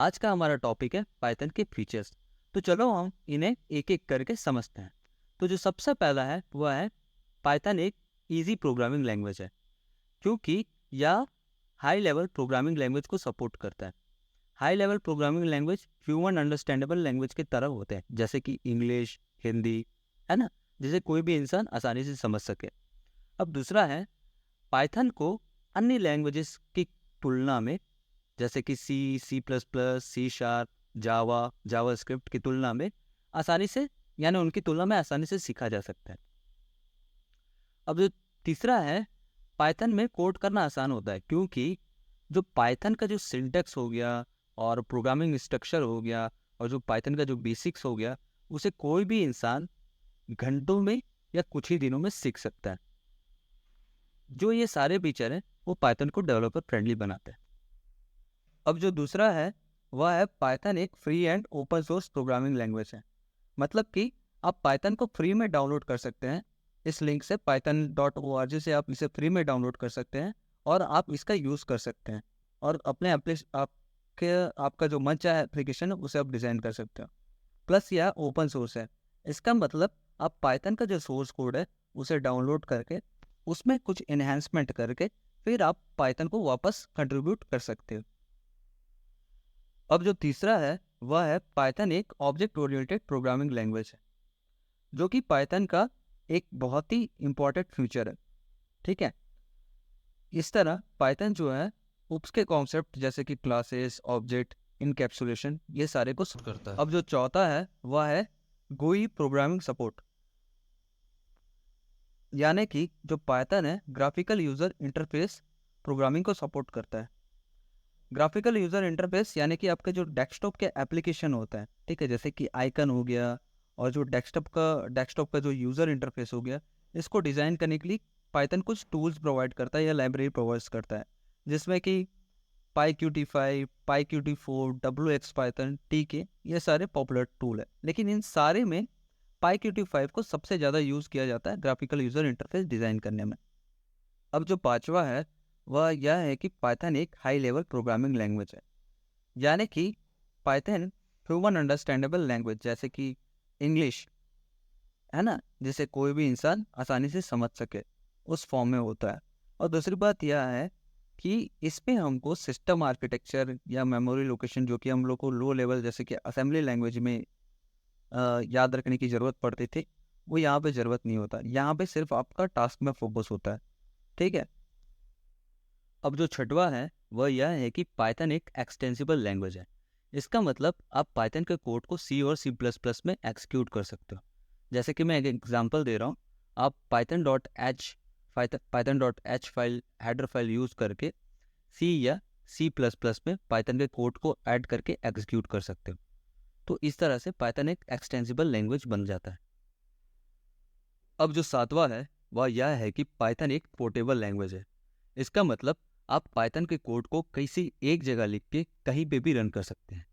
आज का हमारा टॉपिक है पाइथन के फीचर्स। तो चलो हम इन्हें एक एक करके समझते हैं। तो जो सबसे पहला है वह है पाइथन एक इजी प्रोग्रामिंग लैंग्वेज है, क्योंकि यह हाई लेवल प्रोग्रामिंग लैंग्वेज को सपोर्ट करता है। High level programming language human understandable language की तरह होते हैं, जैसे कि इंग्लिश, हिंदी, है ना, जिसे कोई भी इंसान आसानी से समझ सके। अब दूसरा है, पाइथन को अन्य लैंग्वेजेस की तुलना में, जैसे कि सी सी शार्प, जावा, जावास्क्रिप्ट की तुलना में आसानी से, यानी उनकी तुलना में आसानी से सीखा जा सकता है। अब जो तीसरा है, पाइथन में कोड करना आसान होता है, क्योंकि जो पाइथन का जो सिंटैक्स हो गया और प्रोग्रामिंग स्ट्रक्चर हो गया और जो पाइथन का जो बेसिक्स हो गया, उसे कोई भी इंसान घंटों में या कुछ ही दिनों में सीख सकता है। जो ये सारे फीचर हैं वो पाइथन को डेवलपर फ्रेंडली बनाते हैं। अब जो दूसरा है वह है पाइथन एक free and open source programming language है। मतलब कि आप पाइथन को फ्री में डाउनलोड कर सकते हैं। इस लिंक से python.org से आप इसे फ्री में डाउनलोड कर सकते हैं और आप इसका यूज़ कर सकते हैं और अपने आपका जो मन चाहे एप्लीकेशन है उसे आप डिज़ाइन कर सकते हो। प्लस यह ओपन सोर्स है। इसका मतलब आप पाइथन का जो सोर्स कोड है उसे डाउनलोड करके उसमें कुछ इन्हेंसमेंट करके फिर आप पाइथन को वापस कंट्रीब्यूट कर सकते हो। अब जो तीसरा है वह है पाइथन एक ऑब्जेक्ट ओरिएंटेड प्रोग्रामिंग लैंग्वेज है, जो कि पाइथन का एक बहुत ही इम्पोर्टेंट फीचर है। ठीक है, इस तरह पाइथन जो है उसके कॉन्सेप्ट जैसे कि क्लासेस, ऑब्जेक्ट, इनकैप्सुलेशन, ये सारे को support करता है। अब जो चौथा है वह है GUI प्रोग्रामिंग सपोर्ट, यानी कि जो पाइथन है ग्राफिकल यूजर इंटरफेस प्रोग्रामिंग को सपोर्ट करता है। ग्राफिकल यूजर इंटरफेस यानी कि आपके जो डेस्कटॉप के एप्लीकेशन होता है, ठीक है, जैसे कि आइकन हो गया और जो डेस्कटॉप का जो यूजर इंटरफेस हो गया, इसको डिजाइन करने के लिए पाइथन कुछ टूल्स प्रोवाइड करता है या लाइब्रेरी प्रोवाइड करता है, जिसमें कि PyQt5, PyQt4, WX Python, TK, ये सारे पॉपुलर टूल है। लेकिन इन सारे में PyQt5 को सबसे ज़्यादा यूज़ किया जाता है ग्राफिकल यूजर इंटरफेस डिज़ाइन करने में। अब जो पांचवा है वह यह है कि पाइथन एक हाई लेवल प्रोग्रामिंग लैंग्वेज है, यानी कि पाइथन ह्यूमन अंडरस्टैंडेबल लैंग्वेज, जैसे कि इंग्लिश, है ना, जिसे कोई भी इंसान आसानी से समझ सके, उस फॉर्म में होता है। और दूसरी बात यह है कि इसमें हमको सिस्टम आर्किटेक्चर या मेमोरी लोकेशन, जो कि हम लोग को लो लेवल जैसे कि असेंबली लैंग्वेज में याद रखने की ज़रूरत पड़ती थी, वो यहाँ पे ज़रूरत नहीं होता। यहाँ पे सिर्फ आपका टास्क में फोकस होता है। ठीक है। अब जो छठवा है वह यह है कि पाइथन एक एक्सटेंसिबल लैंग्वेज है। इसका मतलब आप पाइथन के कोड को सी और C++ में एक्सिक्यूट कर सकते हो। जैसे कि मैं एक एग्जांपल दे रहा हूँ, आप python.h file, header file use करके सी या C++ में पाइथन के कोड को ऐड करके एग्जीक्यूट कर सकते हो। तो इस तरह से पाइथन एक एक्सटेंसिबल लैंग्वेज बन जाता है। अब जो सातवां है वह यह है कि पाइथन एक पोर्टेबल लैंग्वेज है। इसका मतलब आप पाइथन के कोड को किसी एक जगह लिख के कहीं पे भी रन कर सकते हैं।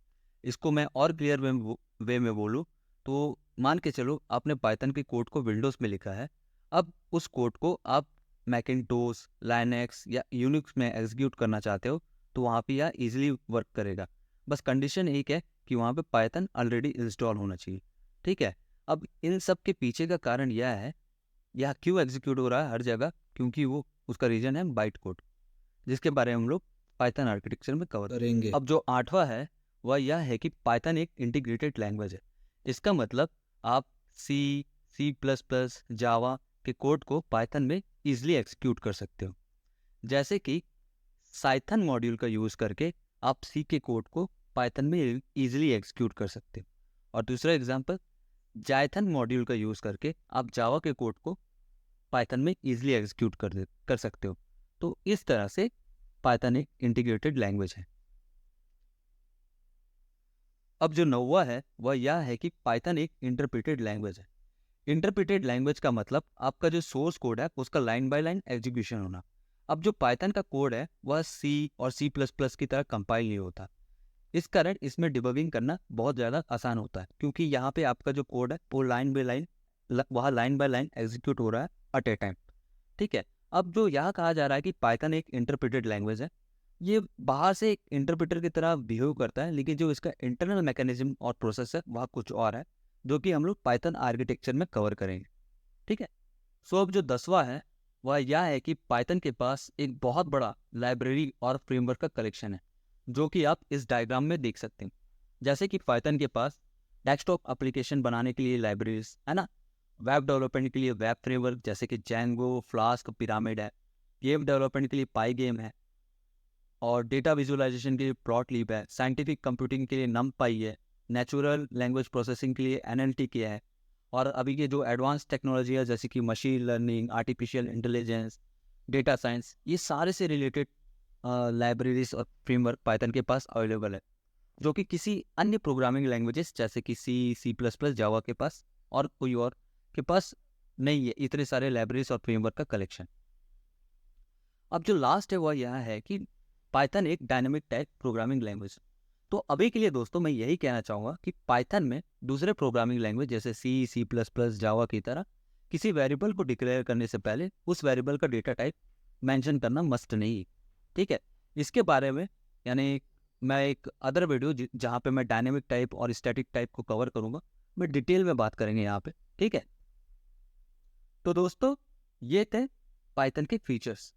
इसको मैं और क्लियर वे में बोलूँ तो मान के चलो आपने पाइथन के कोड को विंडोज़ में लिखा है। अब उस कोड को आप मैकिन्टोश, लाइनक्स या यूनिक्स में एग्जीक्यूट करना चाहते हो तो वहाँ पे यह ईजिली वर्क करेगा। बस कंडीशन एक है कि वहाँ पे पाइथन ऑलरेडी इंस्टॉल होना चाहिए। ठीक है। अब इन सब के पीछे का कारण यह है, यह क्यों एग्जीक्यूट हो रहा है हर जगह, क्योंकि वो उसका रीजन है बाइट कोड, जिसके बारे में हम लोग पाइथन आर्किटेक्चर में कवर करेंगे। अब जो आठवां है वह यह है कि पाइथन एक इंटीग्रेटेड लैंग्वेज है। इसका मतलब आप C++, जावा के कोड को पाइथन में इजीली एग्जीक्यूट कर सकते हो। जैसे कि साइथन मॉड्यूल का यूज़ करके आप सी के कोड को पाइथन में इजीली एग्जीक्यूट कर सकते हो। और दूसरा एग्जांपल, जाइथन मॉड्यूल का यूज़ करके आप जावा के कोड को पाइथन में इजीली एग्जीक्यूट कर सकते हो। तो इस तरह से पाइथन एक इंटीग्रेटेड लैंग्वेज है। अब जो नौवा है वह यह है कि पाइथन एक इंटरप्रेटेड लैंग्वेज है। इंटरप्रेटेड लैंग्वेज का मतलब आपका जो सोर्स कोड है उसका लाइन बाय लाइन एग्जीक्यूशन होना। अब जो पाइथन का कोड है वह सी और C++ की तरह कंपाइल नहीं होता। इस कारण इसमें डिबगिंग करना बहुत ज़्यादा आसान होता है, क्योंकि यहाँ पे आपका जो कोड है वो लाइन बाय लाइन, वहाँ लाइन बाय लाइन एग्जीक्यूट हो रहा है एट ए टाइम। ठीक है। अब जो यहाँ कहा जा रहा है कि पाइथन एक इंटरप्रेटेड लैंग्वेज है, ये बाहर से एक इंटरप्रेटर की तरह बिहेव करता है, लेकिन जो इसका इंटरनल मैकेनिज्म और प्रोसेस है वह कुछ और है, जो कि हम लोग पाइथन आर्किटेक्चर में कवर करेंगे। ठीक है। सो अब जो 10वां है वह यह है कि पाइथन के पास एक बहुत बड़ा लाइब्रेरी और फ्रेमवर्क का कलेक्शन है, जो कि आप इस डायग्राम में देख सकते हैं। जैसे कि पाइथन के पास डेस्कटॉप एप्लीकेशन बनाने के लिए लाइब्रेरीज है ना, वेब डेवलपमेंट के लिए वेब फ्रेमवर्क जैसे कि जैंगो, फ्लास्क, पिरामिड है, गेम डेवलपमेंट के लिए पाई गेम है, और डेटा विजुअलाइजेशन के लिए प्लॉटलीब है, साइंटिफिक कंप्यूटिंग के लिए नमपाई है, नेचुरल लैंग्वेज प्रोसेसिंग के लिए एनएलटीके है, और अभी के जो एडवांस टेक्नोलॉजी है जैसे कि machine learning, artificial intelligence, data science, ये सारे से रिलेटेड लाइब्रेरीज और फ्रेमवर्क पाइथन के पास अवेलेबल है, जो कि किसी अन्य प्रोग्रामिंग लैंग्वेजेस जैसे कि सी प्लस प्लस, जावा के पास और कोई और के पास नहीं है इतने सारे लाइब्रेरीज और फ्रेमवर्क का कलेक्शन। अब जो लास्ट है वह यह है कि पाइथन एक डायनामिक टाइप प्रोग्रामिंग लैंग्वेज। तो अभी के लिए दोस्तों मैं यही कहना चाहूँगा कि पाइथन में दूसरे प्रोग्रामिंग लैंग्वेज जैसे सी प्लस प्लस, जावा की तरह किसी वेरिएबल को डिक्लेयर करने से पहले उस वेरिएबल का डेटा टाइप मेंशन करना मस्ट नहीं है। ठीक है। इसके बारे में यानी मैं एक अदर वीडियो जहाँ पे मैं डायनेमिक टाइप और स्टैटिक टाइप को कवर करूँगा, मैं डिटेल में बात करेंगे यहाँ पे। ठीक है। तो दोस्तों ये थे पाइथन के फीचर्स।